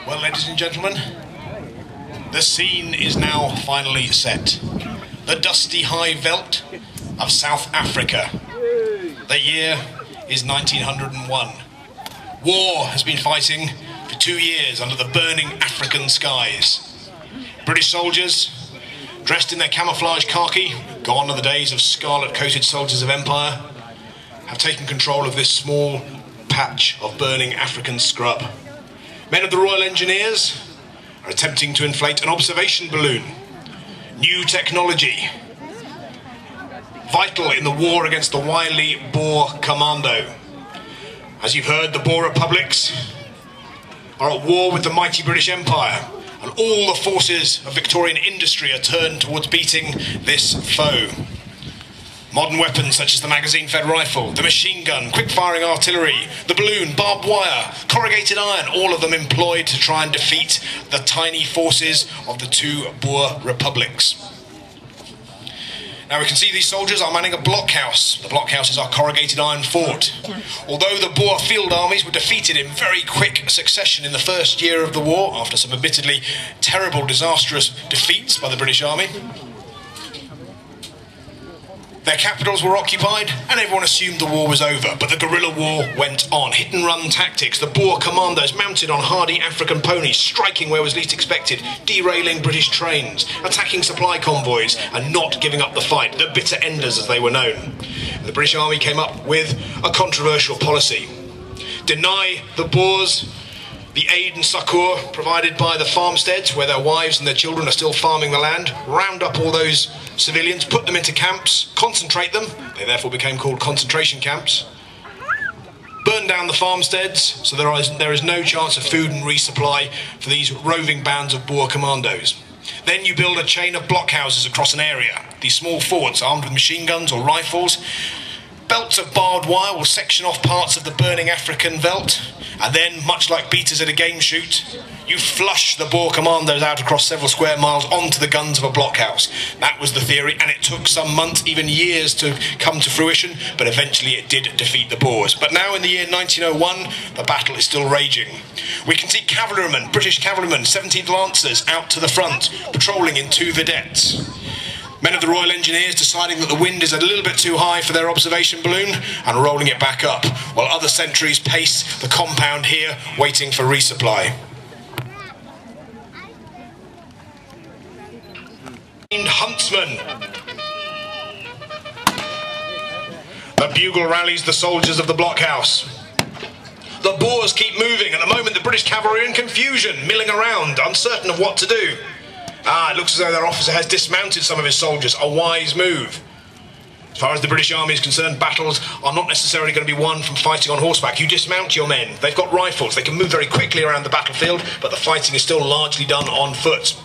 Well, ladies and gentlemen, the scene is now finally set. The dusty high veld of South Africa. The year is 1901. War has been fighting for 2 years under the burning African skies. British soldiers, dressed in their camouflage khaki, gone are the days of scarlet-coated soldiers of empire, have taken control of this small patch of burning African scrub. Men of the Royal Engineers are attempting to inflate an observation balloon. New technology, vital in the war against the wily Boer commando. As you've heard, the Boer republics are at war with the mighty British Empire, and all the forces of Victorian industry are turned towards beating this foe. Modern weapons such as the magazine-fed rifle, the machine gun, quick-firing artillery, the balloon, barbed wire, corrugated iron, all of them employed to try and defeat the tiny forces of the two Boer republics. Now we can see these soldiers are manning a blockhouse. The blockhouse is our corrugated iron fort. Although the Boer field armies were defeated in very quick succession in the first year of the war, after some admittedly terrible, disastrous defeats by the British Army, their capitals were occupied and everyone assumed the war was over, but the guerrilla war went on. Hit and run tactics, the Boer commandos mounted on hardy African ponies, striking where was least expected, derailing British trains, attacking supply convoys and not giving up the fight, the bitter enders as they were known. The British Army came up with a controversial policy. Deny the Boers the aid and succour provided by the farmsteads where their wives and their children are still farming the land, round up all those civilians, put them into camps, concentrate them, they therefore became called concentration camps, burn down the farmsteads so there is no chance of food and resupply for these roving bands of Boer commandos. Then you build a chain of blockhouses across an area. These small forts armed with machine guns or rifles, belts of barbed wire will section off parts of the burning African veldt, and then, much like beaters at a game shoot, you flush the Boer commandos out across several square miles onto the guns of a blockhouse. That was the theory, and it took some months, even years, to come to fruition, but eventually it did defeat the Boers. But now in the year 1901, the battle is still raging. We can see cavalrymen, British cavalrymen, 17th Lancers out to the front, patrolling in two vedettes. Men of the Royal Engineers deciding that the wind is a little bit too high for their observation balloon and rolling it back up, while other sentries pace the compound here, waiting for resupply. Huntsman. The bugle rallies the soldiers of the blockhouse. The Boers keep moving. At the moment, the British cavalry are in confusion, milling around, uncertain of what to do. It looks as though their officer has dismounted some of his soldiers, a wise move. As far as the British Army is concerned, battles are not necessarily going to be won from fighting on horseback. You dismount your men. They've got rifles. They can move very quickly around the battlefield, but the fighting is still largely done on foot.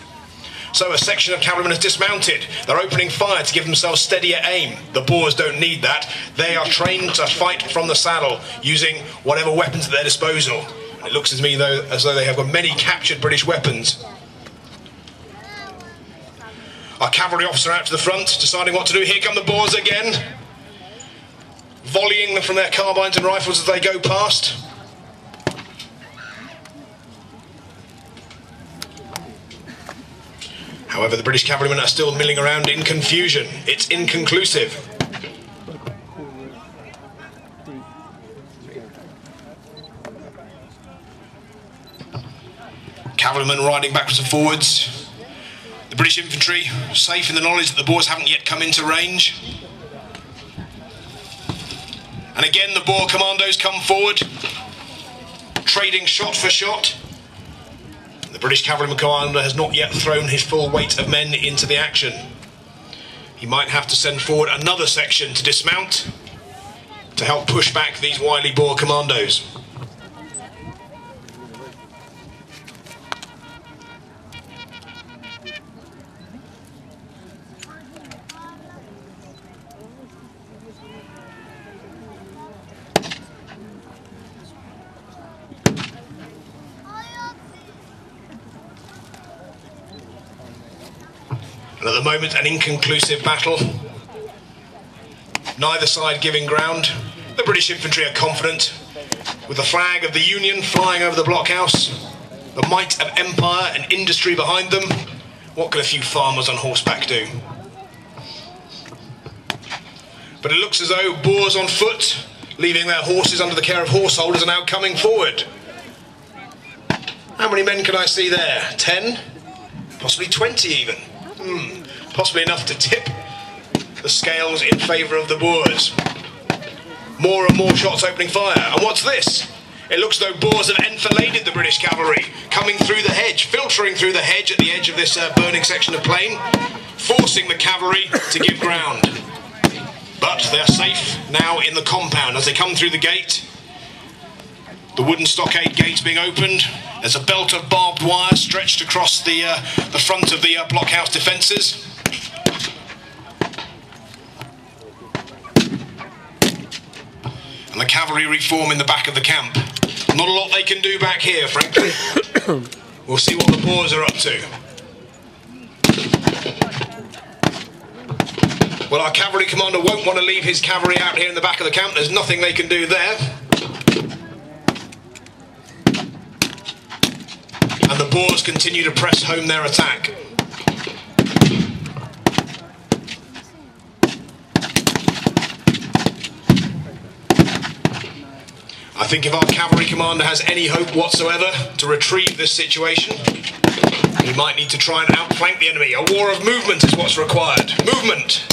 So a section of cavalrymen has dismounted. They're opening fire to give themselves steadier aim. The Boers don't need that. They are trained to fight from the saddle, using whatever weapons at their disposal. It looks to me, though, as though they have got many captured British weapons. Our cavalry officer out to the front, deciding what to do. Here come the Boers again, volleying them from their carbines and rifles as they go past. However, the British cavalrymen are still milling around in confusion. It's inconclusive. Cavalrymen riding backwards and forwards. The British infantry, safe in the knowledge that the Boers haven't yet come into range. And again the Boer commandos come forward, trading shot for shot. The British cavalryman commander has not yet thrown his full weight of men into the action. He might have to send forward another section to dismount, to help push back these wily Boer commandos. And at the moment, an inconclusive battle. Neither side giving ground. The British infantry are confident. with the flag of the Union flying over the blockhouse, the might of empire and industry behind them, what can a few farmers on horseback do? But it looks as though Boers on foot, leaving their horses under the care of horse holders, are now coming forward. How many men can I see there? 10? Possibly 20 even. Possibly enough to tip the scales in favour of the Boers. More and more shots opening fire. And what's this? It looks as though Boers have enfiladed the British cavalry, coming through the hedge, filtering through the hedge at the edge of this burning section of plain, forcing the cavalry to give ground. But they're safe now in the compound as they come through the gate. The wooden stockade gates being opened. There's a belt of barbed wire stretched across the front of the blockhouse defences. And the cavalry reform in the back of the camp. Not a lot they can do back here, frankly. We'll see what the Boers are up to. Well, our cavalry commander won't want to leave his cavalry out here in the back of the camp. There's nothing they can do there. And the Boers continue to press home their attack. I think if our cavalry commander has any hope whatsoever to retrieve this situation, he might need to try and outflank the enemy. A war of movement is what's required. Movement!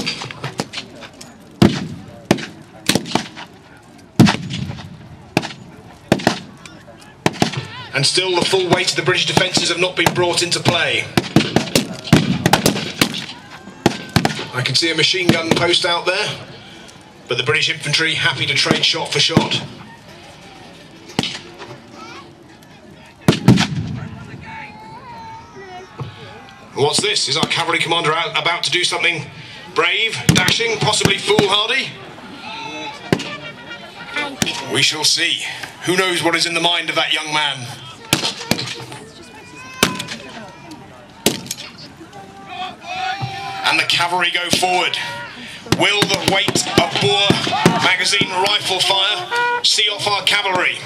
And still the full weight of the British defences have not been brought into play. I can see a machine gun post out there, but the British infantry happy to trade shot for shot. What's this? Is our cavalry commander about to do something brave, dashing, possibly foolhardy? We shall see. Who knows what is in the mind of that young man? And the cavalry go forward. Will the weight of Boer magazine rifle fire see off our cavalry?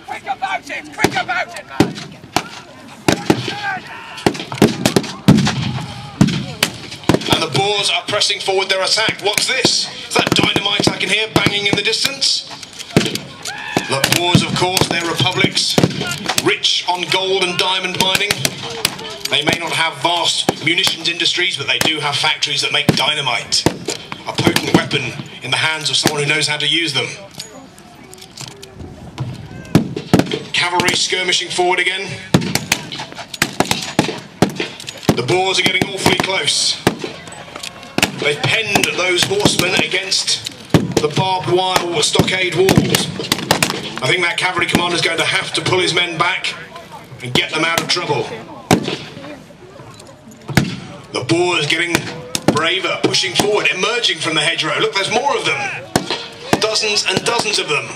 Quick about it! Quick about it, man! And the Boers are pressing forward their attack. What's this? Is that dynamite I can hear banging in the distance? The Boers, of course, they're republics, rich on gold and diamond mining. They may not have vast munitions industries, but they do have factories that make dynamite, a potent weapon in the hands of someone who knows how to use them. Cavalry skirmishing forward again. The Boers are getting awfully close. They've penned those horsemen against the barbed wire or stockade walls. I think that cavalry commander is going to have to pull his men back and get them out of trouble. The Boers getting braver, pushing forward, emerging from the hedgerow. Look, there's more of them. Dozens and dozens of them.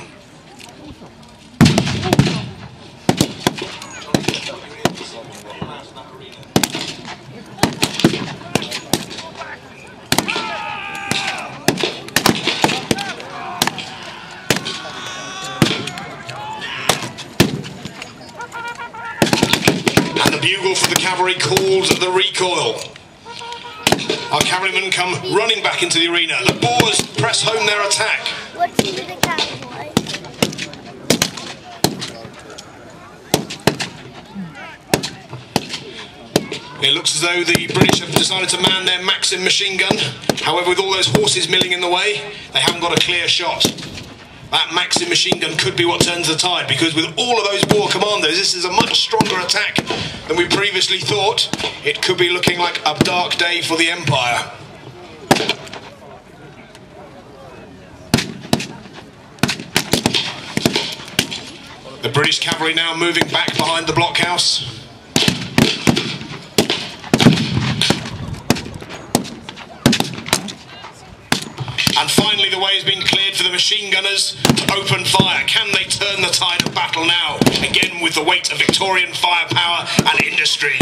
Bugle for the cavalry calls the recoil. Our cavalrymen come running back into the arena. The Boers press home their attack. What's with the cowboy? It looks as though the British have decided to man their Maxim machine gun. However, with all those horses milling in the way, they haven't got a clear shot. That Maxim machine gun could be what turns the tide, because with all of those Boer commandos, this is a much stronger attack than we previously thought. It could be looking like a dark day for the Empire. The British cavalry now moving back behind the blockhouse. And finally the way has been cleared for the machine gunners to open fire. Can they turn the tide of battle now? Again with the weight of Victorian firepower and industry.